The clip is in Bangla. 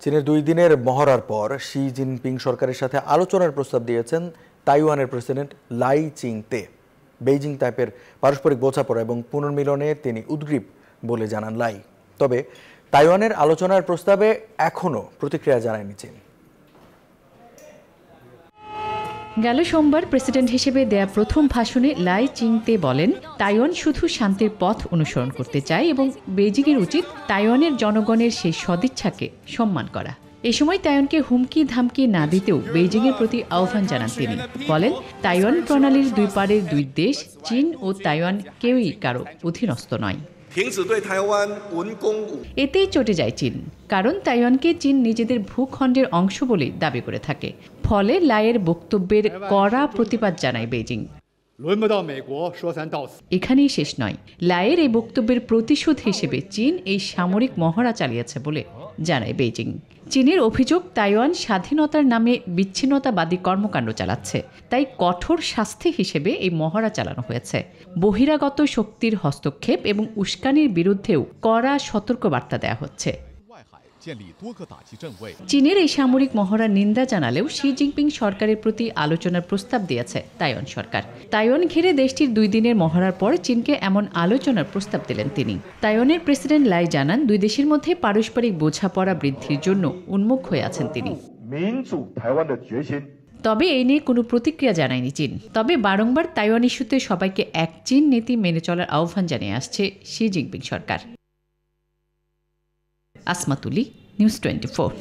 চীনের 2 দিনের মহড়ার পর শি জিনপিং সরকারের সাথে আলোচনার প্রস্তাব দিয়েছেন তাইওয়ানের প্রেসিডেন্ট লাই চিং-তে। বেইজিং তাইপের পারস্পরিক বোঝাপড়া এবং পুনর্মিলনে তিনি উদ্গ্রীব বলে জানান লাই। তবে তাইওয়ানের আলোচনার প্রস্তাবে এখনও প্রতিক্রিয়া জানায়নি চীন। গেল সোমবার প্রেসিডেন্ট হিসেবে দেয়া প্রথম ভাষণে লাই চিং-তে বলেন, তাইওয়ান শুধু শান্তির পথ অনুসরণ করতে চায় এবং বেইজিংয়ের উচিত তাইওয়ানের জনগণের সেই সদিচ্ছাকে সম্মান করা। এ সময় তাইওয়ানকে হুমকি ধামকি না দিতেও বেইজিংয়ের প্রতি আহ্বান জানান তিনি। বলেন, তাইওয়ান প্রণালীর দুই পারের দুই দেশ চীন ও তাইওয়ান কেউই কারো অধীনস্থ নয়। এতেই চটে যায় চীন, কারণ তাইওয়ানকে চীন নিজেদের ভূখণ্ডের অংশ বলে দাবি করে থাকে। ফলে লাইয়ের বক্তব্যের কড়া প্রতিবাদ জানায় বেইজিং। এখানেই শেষ নয়, লাইয়ের এই বক্তব্যের প্রতিশোধ হিসেবে চীন এই সামরিক মহড়া চালিয়েছে বলে জানায় বেইজিং। চীনের অভিযোগ, তাইওয়ান স্বাধীনতার নামে বিচ্ছিন্নতাবাদী কর্মকাণ্ড চালাচ্ছে, তাই কঠোর শাস্তি হিসেবে এই মহড়া চালানো হয়েছে। বহিরাগত শক্তির হস্তক্ষেপ এবং উস্কানির বিরুদ্ধেও কড়া সতর্কবার্তা দেওয়া হচ্ছে। চীনের এই সামরিক মহড়ার নিন্দা জানালেও শি জিনপিং সরকারের প্রতি আলোচনার প্রস্তাব দিয়েছে তাইওয়ান সরকার। তাইওয়ান ঘিরে দেশটির 2 দিনের মহড়ার পর চীনকে এমন আলোচনার প্রস্তাব দিলেন তিনি। তাইওয়ানের প্রেসিডেন্ট লাই জানান, দুই দেশের মধ্যে পারস্পরিক বোঝাপড়া বৃদ্ধির জন্য উন্মুখ হয়ে আছেন তিনি। তবে এই নিয়ে কোনো প্রতিক্রিয়া জানায়নি চীন। তবে বারংবার তাইওয়ান ইস্যুতে সবাইকে এক চীন নীতি মেনে চলার আহ্বান জানিয়ে আসছে শি জিনপিং সরকার। আসমাতুলি, নিউজ 24।